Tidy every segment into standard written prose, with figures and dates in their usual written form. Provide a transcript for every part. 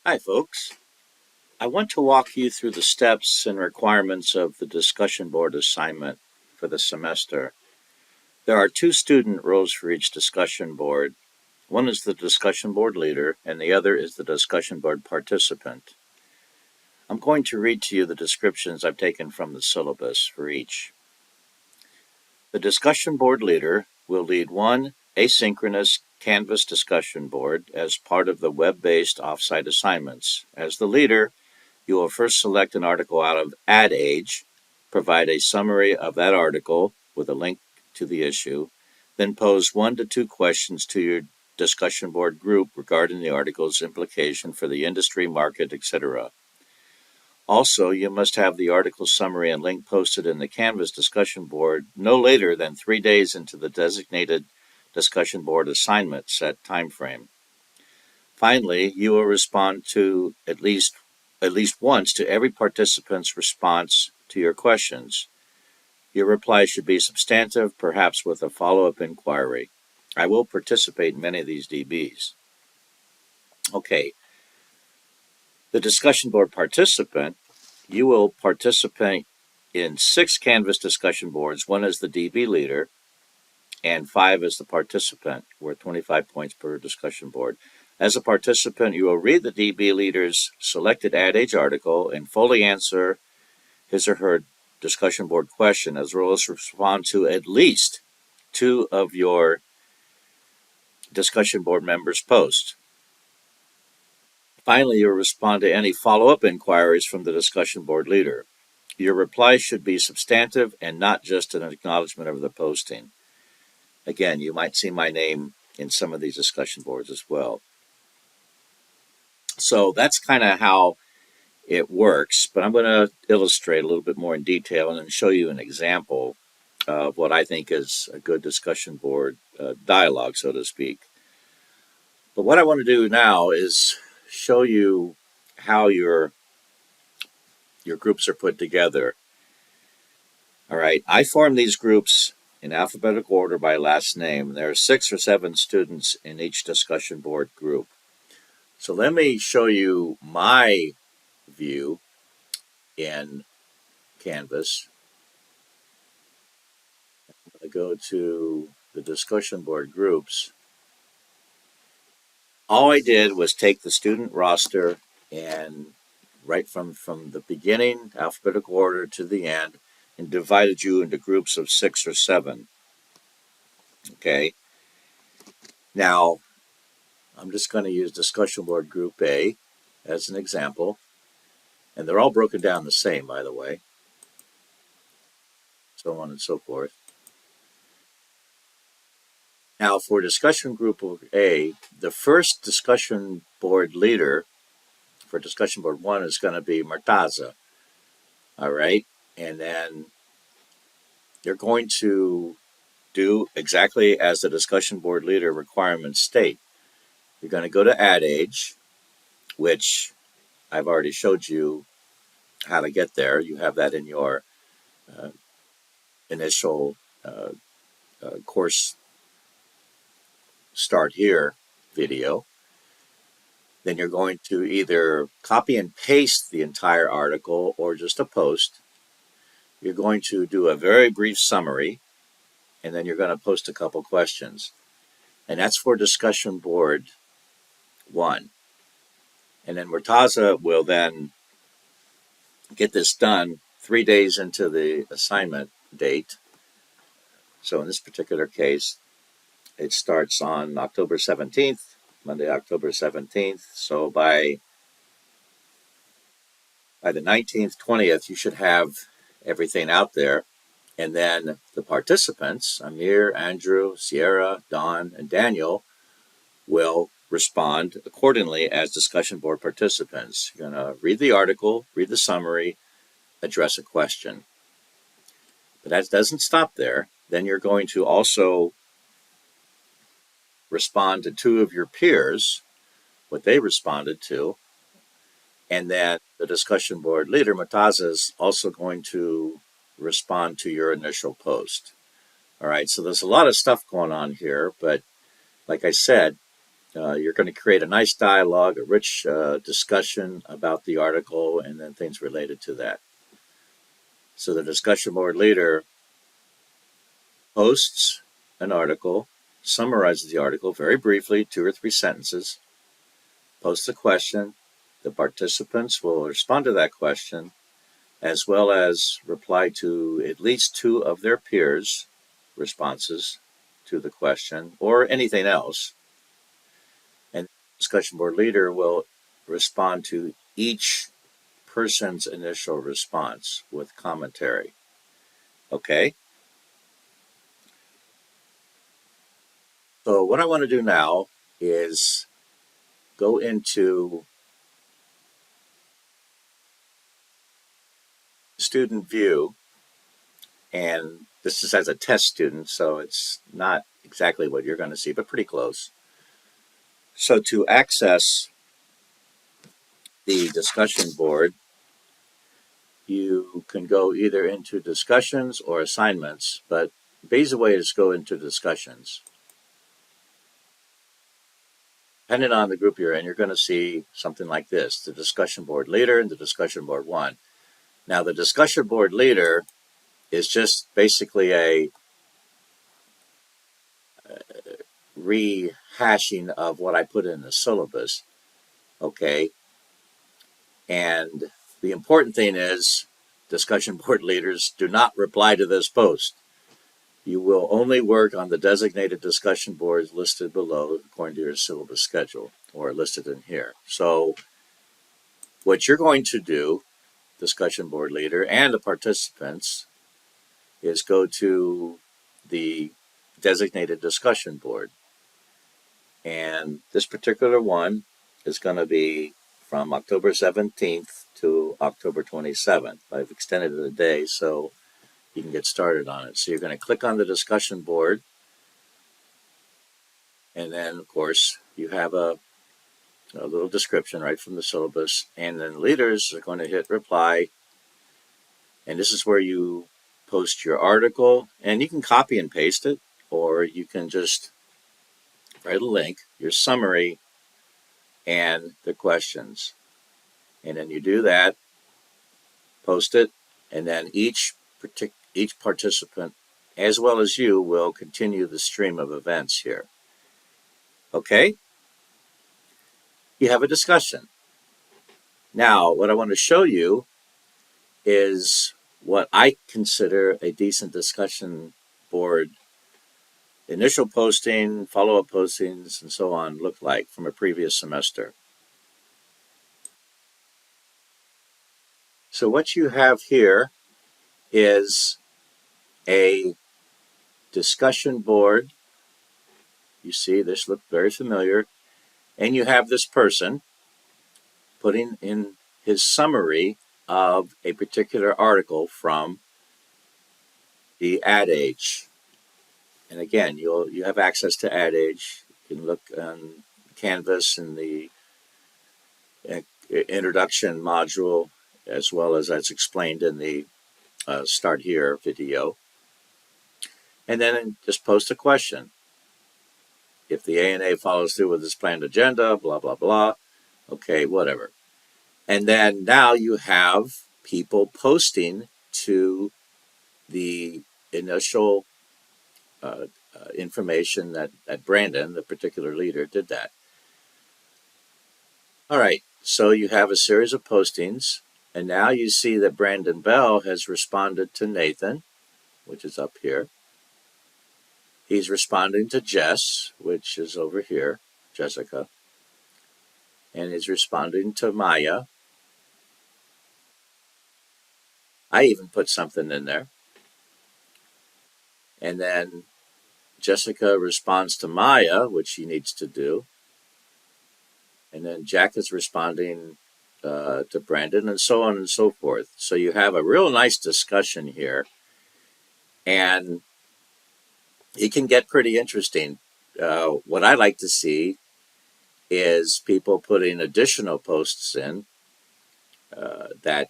Hi, folks. I want to walk you through the steps and requirements of the discussion board assignment for the semester. There are two student roles for each discussion board. One is the discussion board leader, and the other is the discussion board participant. I'm going to read to you the descriptions I've taken from the syllabus for each. The discussion board leader will lead one asynchronous Canvas discussion board as part of the web-based offsite assignments. As the leader, you will first select an article out of Ad Age, provide a summary of that article with a link to the issue, then pose 1 to 2 questions to your discussion board group regarding the article's implication for the industry, market, etc. Also, you must have the article summary and link posted in the Canvas discussion board no later than 3 days into the designated discussion board assignment set timeframe. Finally, you will respond to at least once to every participant's response to your questions. Your reply should be substantive, perhaps with a follow-up inquiry. I will participate in many of these DBs. Okay, the discussion board participant, you will participate in 6 Canvas discussion boards, one as the DB leader and 5 as the participant, worth 25 points per discussion board. As a participant, you will read the DB leader's selected Ad Age article and fully answer his or her discussion board question, as well as respond to at least 2 of your discussion board members' posts. Finally, you'll respond to any follow-up inquiries from the discussion board leader. Your reply should be substantive and not just an acknowledgement of the posting. Again, you might see my name in some of these discussion boards as well. So that's kind of how it works, but I'm going to illustrate a little bit more in detail and then show you an example of what I think is a good discussion board dialogue, so to speak. But what I want to do now is show you how your groups are put together. All right, I form these groups in alphabetical order by last name. There are 6 or 7 students in each discussion board group. So let me show you my view in Canvas. I'm going to go to the discussion board groups. All I did was take the student roster and right from the beginning, alphabetical order, to the end, and divided you into groups of 6 or 7. Okay. Now, I'm just going to use discussion board group A as an example. And they're all broken down the same, by the way. So on and so forth. Now, for discussion group A, the first discussion board leader for discussion board 1 is going to be Martaza. All right. And then you're going to do exactly as the discussion board leader requirements state. You're going to go to Ad Age, which I've already showed you how to get there. You have that in your initial course start here video. Then you're going to either copy and paste the entire article or just a post. You're going to do a very brief summary, and then you're going to post a couple questions. And that's for discussion board 1. And then Murtaza will then get this done 3 days into the assignment date. So in this particular case, it starts on October 17th, Monday, October 17th. So by the 19th, 20th, you should have everything out there. And then the participants, Amir, Andrew, Sierra, Don, and Daniel, will respond accordingly as discussion board participants. You're going to read the article, read the summary, address a question. But that doesn't stop there. Then you're going to also respond to 2 of your peers, what they responded to. And then the discussion board leader, Mataza, is also going to respond to your initial post. All right, so there's a lot of stuff going on here, but like I said, You're going to create a nice dialogue, a rich discussion about the article, and then things related to that. So the discussion board leader posts an article, summarizes the article very briefly, 2 or 3 sentences, posts a question. The participants will respond to that question, as well as reply to at least 2 of their peers' responses to the question or anything else. And the discussion board leader will respond to each person's initial response with commentary. Okay? So, what I want to do now is go into student view, and this is as a test student, so it's not exactly what you're going to see, but pretty close. So, to access the discussion board, you can go either into discussions or assignments, but the easy way is go into discussions. Depending on the group you're in, you're going to see something like this: the discussion board leader and the discussion board one. Now, the discussion board leader is just basically a rehashing of what I put in the syllabus, okay? And the important thing is discussion board leaders do not reply to this post. You will only work on the designated discussion boards listed below according to your syllabus schedule or listed in here. So what you're going to do, discussion board leader and the participants, is go to the designated discussion board. And this particular one is going to be from October 17th to October 27th. I've extended it a day so you can get started on it. So you're going to click on the discussion board. And then, of course, you have a little description right from the syllabus. And then leaders are going to hit reply. And this is where you post your article. And you can copy and paste it, or you can just write a link, your summary, and the questions. And then you do that, post it, and then each participant, as well as you, will continue the stream of events here. Okay? You have a discussion. Now, what I want to show you is what I consider a decent discussion board initial posting, follow-up postings, and so on look like from a previous semester. So what you have here is a discussion board. You see, this looked very familiar. And you have this person putting in his summary of a particular article from the Ad Age. And again, you have access to Ad Age. You can look on Canvas in the introduction module, as well as that's explained in the Start Here video. And then just post a question. If the ANA follows through with its planned agenda, blah, blah, blah. Okay, whatever. And then now you have people posting to the initial information that Brandon, the particular leader, did that. All right, so you have a series of postings, and now you see that Brandon Bell has responded to Nathan, which is up here. He's responding to Jess, which is over here, Jessica. And he's responding to Maya. I even put something in there. And then Jessica responds to Maya, which she needs to do. And then Jack is responding to Brandon, and so on and so forth. So you have a real nice discussion here. And it can get pretty interesting. What I like to see is people putting additional posts in that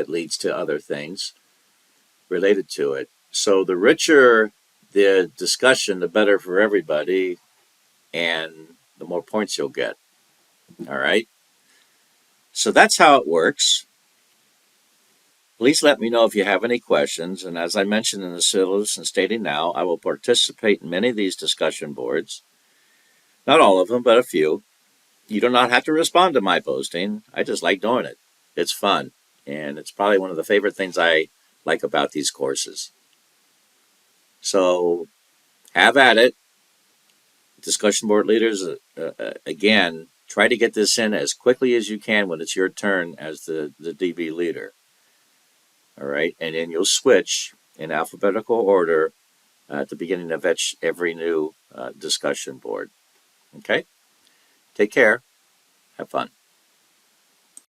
leads to other things related to it. So the richer the discussion, the better for everybody. And the more points you'll get. All right. So that's how it works. Please let me know if you have any questions. And as I mentioned in the syllabus and stating now, I will participate in many of these discussion boards. Not all of them, but a few. You do not have to respond to my posting. I just like doing it. It's fun. And it's probably one of the favorite things I like about these courses. So have at it. Discussion board leaders, again, try to get this in as quickly as you can when it's your turn as the DB leader. All right. And then you'll switch in alphabetical order at the beginning of every new discussion board. Okay. Take care. Have fun.